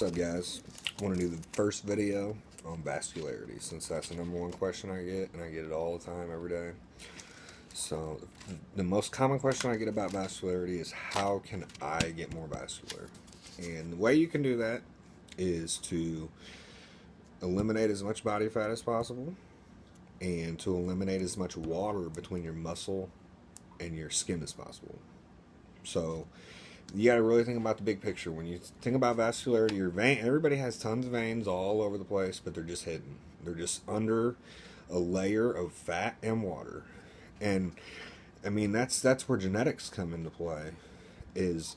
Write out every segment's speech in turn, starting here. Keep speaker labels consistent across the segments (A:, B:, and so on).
A: What's up, guys? I want to do the first video on vascularity since that's the number one question I get, and I get it all the time, every day. So, the most common question I get about vascularity is how can I get more vascular? And the way you can do that is to eliminate as much body fat as possible and to eliminate as much water between your muscle and your skin as possible. So, you got to really think about the big picture. When you think about vascularity, your vein, everybody has tons of veins all over the place, but they're just hidden. They're just under a layer of fat and water. And I mean, that's where genetics come into play. Is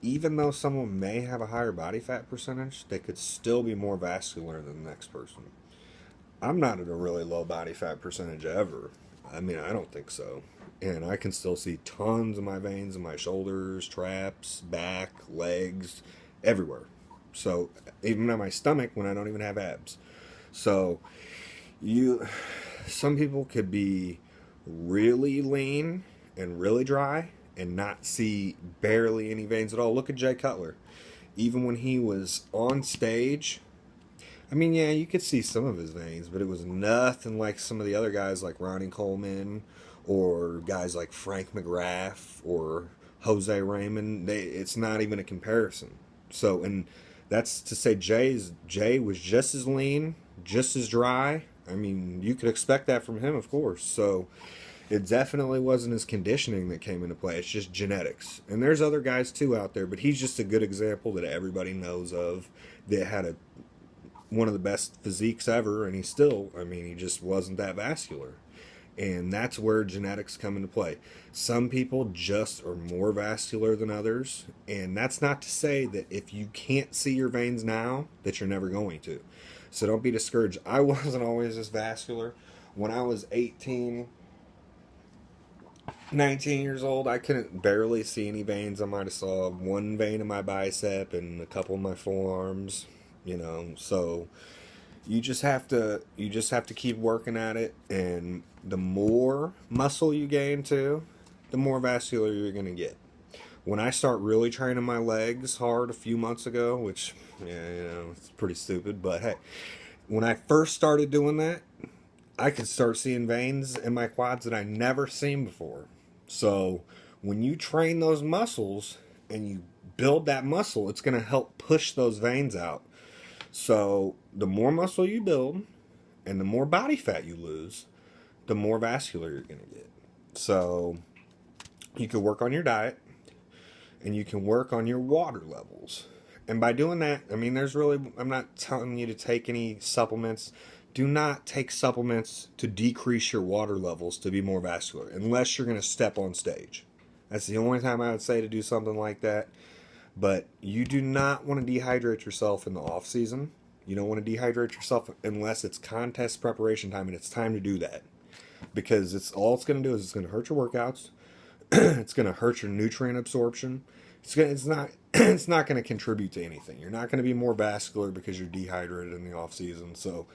A: even though someone may have a higher body fat percentage, they could still be more vascular than the next person. I'm not at a really low body fat percentage ever. I mean, I don't think so. And I can still see tons of my veins in my shoulders, traps, back, legs, everywhere. So, even on my stomach when I don't even have abs. So, some people could be really lean and really dry and not see barely any veins at all. Look at Jay Cutler. Even when he was on stage, I mean, yeah, you could see some of his veins, but it was nothing like some of the other guys like Ronnie Coleman or guys like Frank McGrath or Jose Raymond. It's not even a comparison. So, and that's to say Jay was just as lean, just as dry. I mean, you could expect that from him, of course. So, it definitely wasn't his conditioning that came into play. It's just genetics. And there's other guys too out there, but he's just a good example that everybody knows of that had one of the best physiques ever, and he just wasn't that vascular. And that's where genetics come into play. Some people just are more vascular than others, and that's not to say that if you can't see your veins now, that you're never going to. So don't be discouraged. I wasn't always this vascular. When I was 18, 19 years old, I couldn't barely see any veins. I might have saw one vein in my bicep and a couple in my forearms, so you just have to keep working at it, and the more muscle you gain too, the more vascular you're going to get. When I start really training my legs hard a few months ago, which it's pretty stupid, but hey, when I first started doing that, I could start seeing veins in my quads that I never seen before. So when you train those muscles and you build that muscle, it's going to help push those veins out. So the more muscle you build and the more body fat you lose, the more vascular you're going to get. So you can work on your diet and you can work on your water levels. And by doing that, I mean, I'm not telling you to take any supplements. Do not take supplements to decrease your water levels to be more vascular, unless you're going to step on stage. That's the only time I would say to do something like that. But you do not want to dehydrate yourself in the off season. You don't want to dehydrate yourself unless it's contest preparation time, and it's time to do that. Because it's going to do is it's going to hurt your workouts. It's going to hurt your nutrient absorption. It's not going to contribute to anything. You're not going to be more vascular because you're dehydrated in the off season. So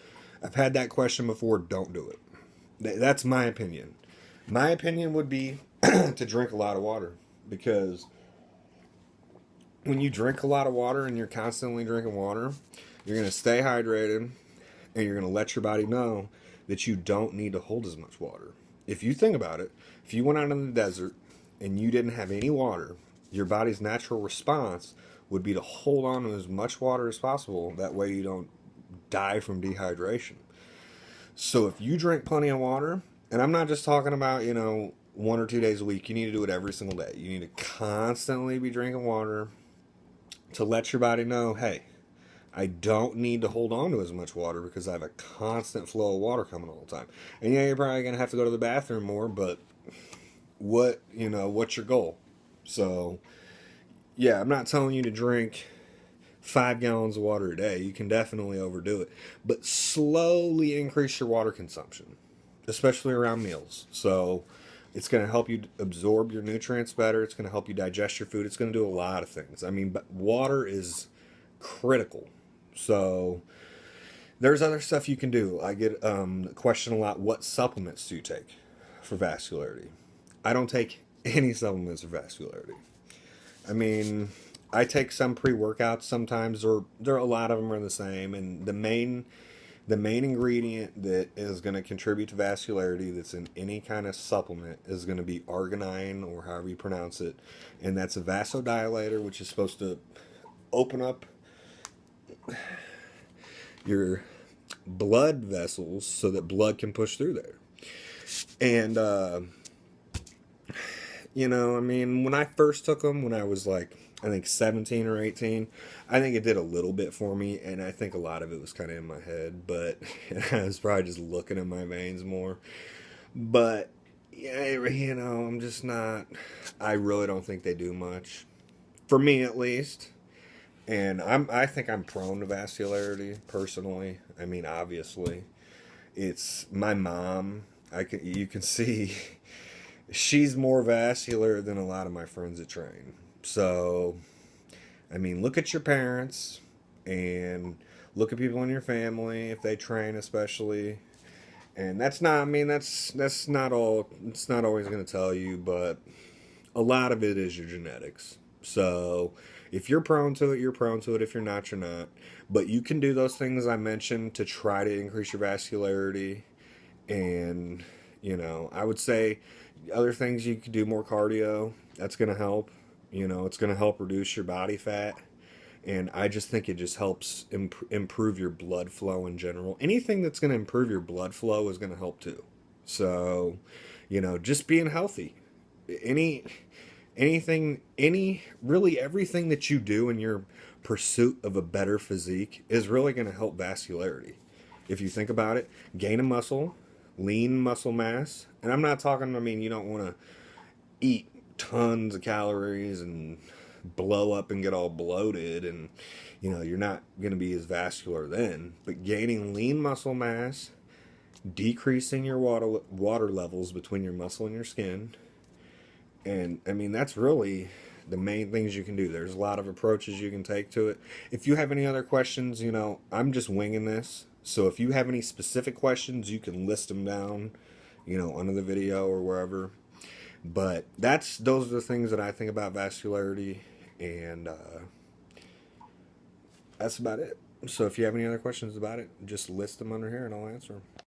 A: I've had that question before. Don't do it. That's my opinion. My opinion would be to drink a lot of water, because when you drink a lot of water and you're constantly drinking water, you're going to stay hydrated and you're going to let your body know that you don't need to hold as much water. If you think about it, if you went out in the desert and you didn't have any water, your body's natural response would be to hold on to as much water as possible. That way you don't die from dehydration. So if you drink plenty of water, and I'm not just talking about, 1 or 2 days a week, you need to do it every single day. You need to constantly be drinking water to let your body know, hey, I don't need to hold on to as much water because I have a constant flow of water coming all the time. And yeah, you're probably going to have to go to the bathroom more, but what's your goal? So, yeah, I'm not telling you to drink 5 gallons of water a day. You can definitely overdo it. But slowly increase your water consumption, especially around meals. So it's going to help you absorb your nutrients better. It's going to help you digest your food. It's going to do a lot of things. I mean, but water is critical. So there's other stuff you can do. I get a question a lot, what supplements do you take for vascularity? I don't take any supplements for vascularity. I mean, I take some pre-workouts sometimes, or there are a lot of them are the same, and the main ingredient that is going to contribute to vascularity that's in any kind of supplement is going to be arginine, or however you pronounce it, and that's a vasodilator, which is supposed to open up your blood vessels so that blood can push through there. And I mean, when I first took them, when I was like, I think 17 or 18, I think it did a little bit for me, and I think a lot of it was kind of in my head, but I was probably just looking at my veins more. But, yeah, I'm just not, I really don't think they do much. For me, at least. And I think I'm prone to vascularity, personally. I mean, obviously. It's my mom. You can see she's more vascular than a lot of my friends that train. So, I mean, look at your parents and look at people in your family if they train, especially. And that's not. I mean, that's not all. It's not always going to tell you, but a lot of it is your genetics. So, if you're prone to it, you're prone to it. If you're not, you're not. But you can do those things I mentioned to try to increase your vascularity. And, I would say other things you could do more cardio. That's going to help. It's going to help reduce your body fat. And I just think it just helps improve your blood flow in general. Anything that's going to improve your blood flow is going to help too. So, just being healthy. Any really everything that you do in your pursuit of a better physique is really going to help vascularity. If you think about it, gain a muscle, lean muscle mass, and I'm not talking, I mean, you don't want to eat tons of calories and blow up and get all bloated, and you're not going to be as vascular then. But gaining lean muscle mass, decreasing your water levels between your muscle and your skin, and I mean, that's really the main things you can do. There's a lot of approaches you can take to it. If you have any other questions, I'm just winging this. So if you have any specific questions, you can list them down, under the video or wherever. But those are the things that I think about vascularity, and that's about it. So if you have any other questions about it, just list them under here and I'll answer them.